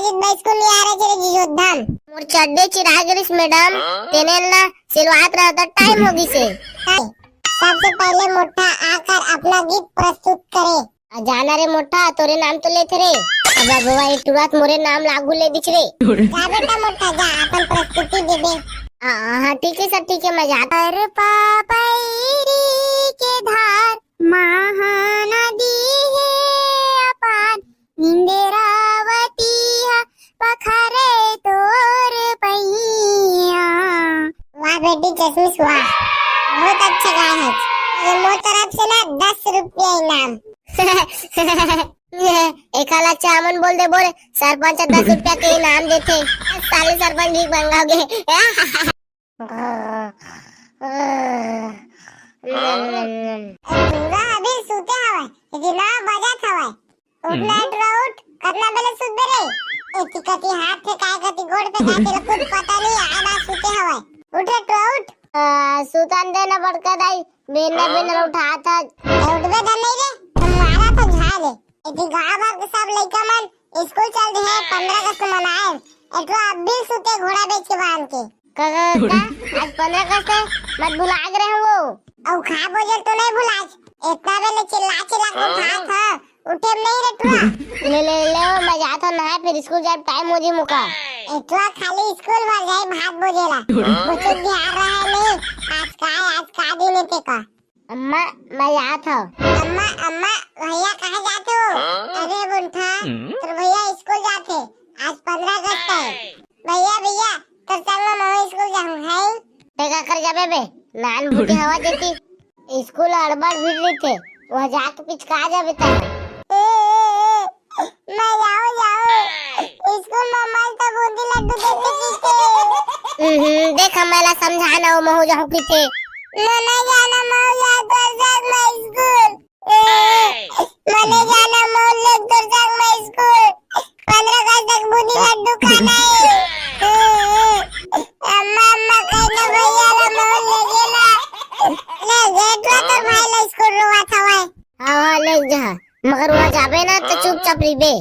काजिद school आ रहे जियोधाम मोर चड्डे चिरा गिरिस madam तेनेला सिलवात रहता टाइम होगी से सबसे पहले मोटा आकर अपना गीत प्रस्तुत करे। जाना रे मोटा तोरे नाम तो लेते रे अब बाबा ये तुरंत मोरे नाम लागू ले दिख रे जा बेटा मोटा जा अपन प्रस्तुति दे दे। हाँ ठीक है सर ठीक है मैं जाता। अरे पापैरी के धार महानदी है अपार निंदेरावती पखरे तोर पैया। वाह बेटी जसमिस वाह बहुत अच्छा गाया है। ये मोर तरफ से ना 10 रुपया इनाम। एक आला चामन बोल दे बोले सरपंच 10 रुपया के इनाम देते साले सरपंच भी बनोगे। पूरा अभी सूते हवा इतना बजा हवा उठना ड्राउट करना बेले सुत बेरे एती कति हाथ से काय कति गोड़ पे काय तेरा कुछ पता नहीं आधा सूते हवा उठे ड्राउट सुतान देना पड़का दाई बेना बेना उठा था उठ बे दन नहीं रे तुम्हारा तो झाले इतनी गांव भर के सब लड़का मन स्कूल चल रहे हैं 15 अगस्त मनाए एटो अब भी सूते घोड़ा बेच के बांध के का आज 15 अगस्त है मत भुला रहे हो वो औ खा बोझल तो नहीं भुलाज इतना बेले चिल्ला चिल्ला उठा था उठे नहीं रे टुआ ले मैं जाता ना फिर स्कूल जाए टाइम हो जी मुका इतना खाली स्कूल भर जाए भात बोझेला कुछ ध्यान रहा नहीं आज का दिन पे का। अम्मा मैं जाता हूँ। अम्मा भैया कहाँ जाते हो? अरे बुंठा तो भैया स्कूल जाते आज 15 अगस्त है। भैया तो चल मैं स्कूल जाऊँ है टेका कर जाबे बे नान बूटी हवा देती स्कूल अड़बड़ भीड़ रही थे वहाँ जाके पिचका जाबे ता मैं जाओ स्कूल में मल तो बूंदी लड्डू देते देख हमेला समझाना हो महू जाऊँ पीछे मने जाना महू जा तो जाग मैं स्कूल मने जाना महू ले तो जाग मैं स्कूल 15 अगस्त तक बूंदी लड्डू खाना है अम्मा कहना भैया ला महू ले गेला ले गेटवा तो भाई ला स्कूल रुआ था भाई हाँ ले जा मगर वहाँ जाबे ना तो चुपचाप रिबे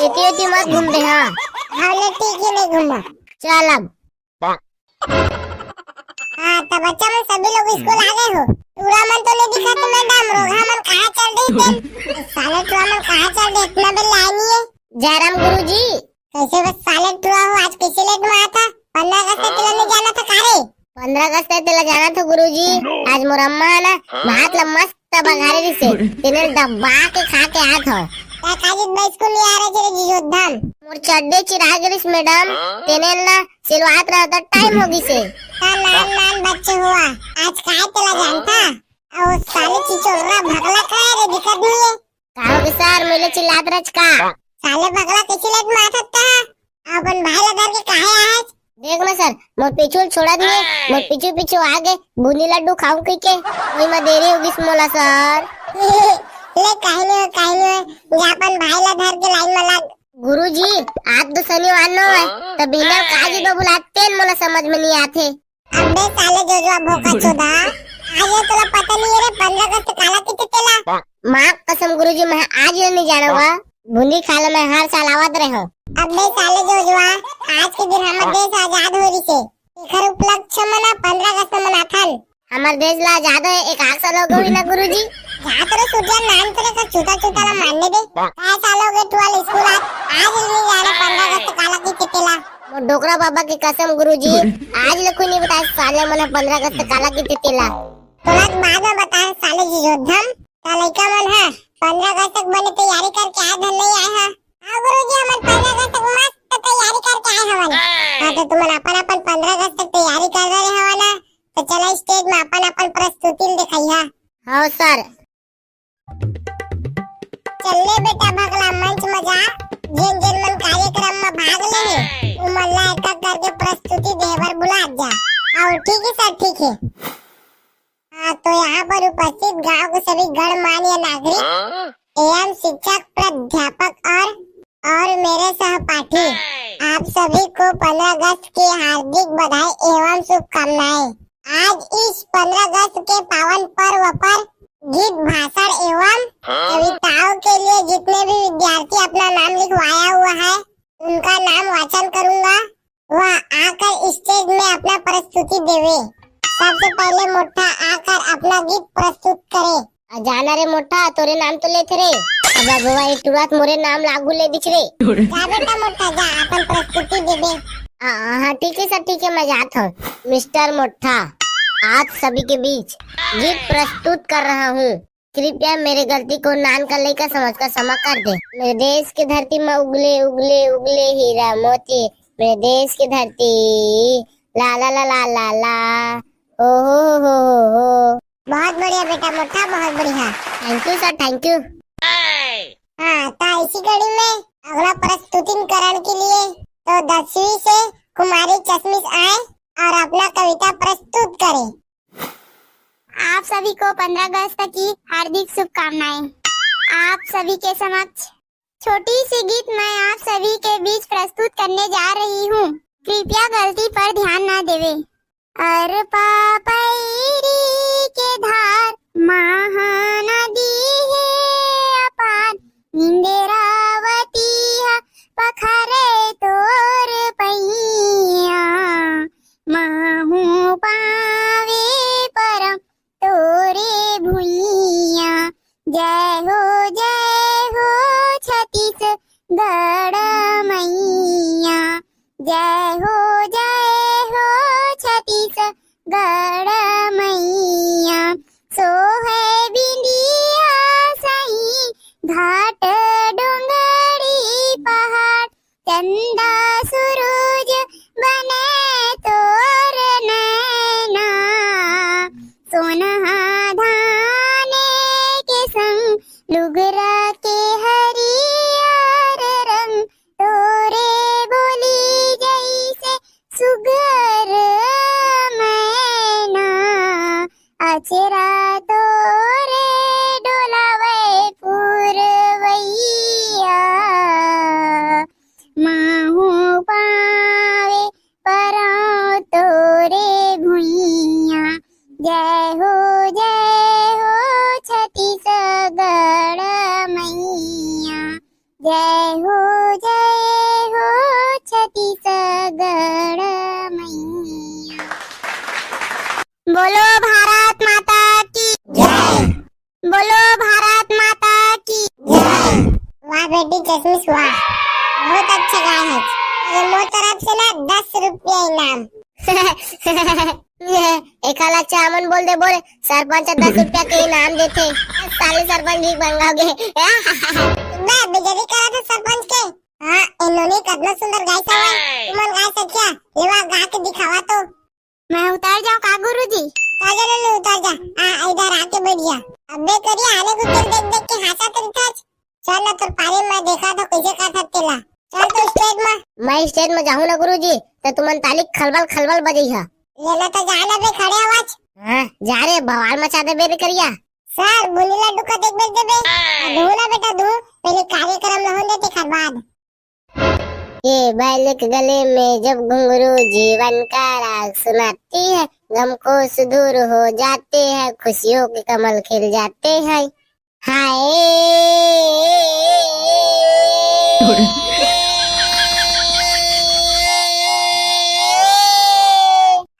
इतनी मत घूम दे। हाँ ले ठीक है नहीं घूमना चल अब हाँ तो बच्चा मन सभी लोग स्कूल आ गए हो टूरा मन तो नहीं दिखा तो मैडम रोगा मन कहाँ चल रही थे साले टूरा मन कहाँ चल रहे इतना बेल लाइन है जयराम गुरुजी कैसे बस साले टूरा हो आज किसी लेट में आया था 15 अगस्त तेला नहीं जाना था कारे 15 अगस्त तेला जाना था गुरुजी आज मोर अम्मा है ना भात ला मस्त बघारे से तेने दबा के खा के आ था काजिद स्कूल आ रहे थे जियोधाम मोर चड्डे चिरा गिरिस मैडम तेनेला सिलवात रहता टाइम होगी से नान बच्चे हुआ आज काय तेला जानता और साले चिचोरा भगला काय रे दिक्कत नहीं है कहो के सर मिले चिल्लात रच का साले भगला किसी लेट माथा था अपन भाई लगा के काहे आज देख ना सर मोर पीछू छोड़ा दिए मोर पीछू आगे बूंदी लड्डू खाऊं के वही में देरी होगी मोला सर ले कहने जा अपन भाई ला धर के लाइन में लग गुरुजी आज तो शनिवार नो है तो बिना काजी दो बुलाते मोला समझ में नहीं आते अबे साले जो भोका चोदा आज ये तुला पता नहीं है रे 15 अगस्त काला किते तेला मां कसम गुरुजी मैं आज नहीं जाना बूंदी खाला मैं हर साल आवत रहे हूं। अबे साले जो आज के दिन हमार देश आजाद हो रही से एकर उपलक्ष्य मना 15 अगस्त मनाथन हमार देश ला आजाद है एक आख साल हो गई ना गुरुजी जा तेरे सूर्य नाम तेरे का छोटा ला मानने दे काय साल हो गए टुआल स्कूल आज नहीं जाना 15 अगस्त काला की तितेला वो डोकरा बाबा की कसम गुरुजी आज लोग नहीं बताया साले मना 15 अगस्त काला की तितेला तोला बाद में बता साले जियोधम ता लइका मन है 15 अगस्त तक बने तैयारी करके आए धन नहीं आए हैं हां गुरुजी हम 15 अगस्त तक मस्त तैयारी करके आए हवन हां तो तुम अपन 15 अगस्त तक तैयारी कर रहे हो ना तो चलो स्टेज में अपन प्रस्तुति दिखाइया। हां सर चलने बेटा भगला मंच में जा जिन मन कार्यक्रम में भाग ले उमल्ला एक करके प्रस्तुति देवर बुला जा और ठीक है सर ठीक है। हाँ तो यहाँ पर उपस्थित गांव के सभी गणमान्य नागरिक एवं शिक्षक प्राध्यापक और मेरे सहपाठी आप सभी को 15 अगस्त की हार्दिक बधाई एवं शुभकामनाएं। आज इस 15 अगस्त के पावन पर्व पर गीत भाषण एवं कविताओं के लिए जितने भी विद्यार्थी अपना नाम लिखवाया हुआ है उनका नाम वाचन करूंगा, वह आकर स्टेज में अपना प्रस्तुति देवे। सबसे पहले मोठा आकर अपना गीत प्रस्तुत करे। जाना रे मोठा, तोरे नाम तो लेते रे। अब बाबा ये तुरंत मोरे नाम लागू ले दिख रे। जा बेटा मोठा जा, अपन प्रस्तुति देवे। हाँ ठीक है सर, ठीक है, मैं जाता हूँ। मिस्टर मोठा, आप सभी के बीच गीत प्रस्तुत कर रहा हूँ। कृपया मेरे गलती को नान का लेकर समझकर क्षमा कर दे। मेरे देश की धरती में उगले उगले उगले हीरा मोती, मेरे देश की धरती ला ला ला ला ला ला ओ हो। बहुत बढ़िया बेटा मोठा, बहुत बढ़िया। Thank you sir, thank you. हाँ तो इसी कड़ी में अगला प्रस्तुतिकरण के लिए तो 10वीं से कुमारी चश्मिश आए और अपना कविता प्रस्तुत करे। आप सभी को 15 अगस्त की हार्दिक शुभकामनाएं। आप सभी के समक्ष छोटी सी गीत मैं आप सभी के बीच प्रस्तुत करने जा रही हूँ। कृपया गलती पर ध्यान न देवे। अर पापैरी के धार महानदी है अपार, इंद्रावती पखरे तोर पैया, माहू पावे परम तोरे भुइया। जय हो छत्तीसगढ़ मैया, जय हो छत्तीसगढ़ मैया। सो है बिंदिया सही घाट डोंगरी पहाड़, चंदा सूरज बने तोर नैना, सोनहा धाने के संग लुगरा के हरियर रंग, तोरे बोली जैसे सुगर मैना, अचरा तोरे डोलावे पुरवैया, माहू पावे परां तोरे भुइया। जय हो छत्तीसगढ़ मैया, जय हो छत्तीसगढ़ मैया। बोलो भारत माता की जय। बोलो भारत माता की जय। वाह बेटी चश्मिश वाह, बहुत अच्छा गाया है। ये मोर तरफ से ना 10 रुपया इनाम। एकाला चामन बोल दे, बोले सरपंच 10 रुपया के इनाम देते। साले सरपंच भी बन गए। मैं बेजती करा था सरपंच के। हाँ इन्होंने कितना सुंदर गाया है। तुम गाय सकिया, लेवा गा के दिखावा तो। मैं उतार जाऊँ का गुरुजी? उतार जा ले, उतार जा। इधर आके बैठ जा। अबे करिए आने को देख देख के हंसा तो था। चल ना तो पारे में देखा था कैसे का था तेला। चल तो स्टेज में। मैं स्टेज में जाऊँ ना गुरुजी तो तुमन ताली खलबल खलबल बजई है। लेना तो जाना बे, खड़े आवाज। हाँ जा रे, बवाल मचा दे बेरे करिया। सर बुनी लड्डू का देख बेच दे बे। धू ना बेटा धू, पहले कार्यक्रम न होने दे खर बाद। ये बालक गले में जब घुंघरू जीवन का राग सुनाती है, गम को सुदूर हो जाते हैं, खुशियों के कमल खिल जाते हैं। हाय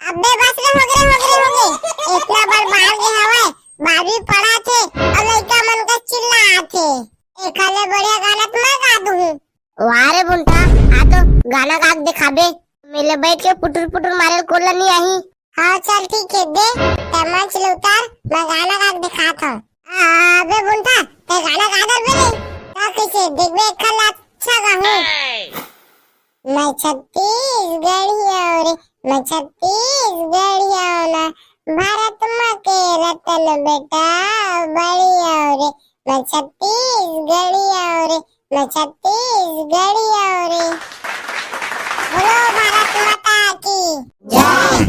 अबे बस रे, हो गए। इतना बार बाहर के हवा बाहर भी पड़ा थे और लड़का मन का चिल्ला थे। एकाले बढ़िया गाना तो मैं गा दूँ। वाह रे बुंटा, आ तो गाना गा के दिखाबे। मेले बैठ के पुटुर पुटुर मारे कोला नहीं आई। हाँ चल ठीक है दे, मंच ले उतार, मैं गाना गा के दिखाता हूँ। अबे बुंटा ते गाना गा दे बे। का कैसे देख बे, कल अच्छा गाऊँ। मैं छत्तीसगढ़िया रे, मैं छत्तीसगढ़िया ना, भारत माँ के रतन बेटा बढ़िया रे, मैं छत्तीसगढ़िया रे, मैं छत्तीसगढ़िया रे। बोलो भारत माता की जय।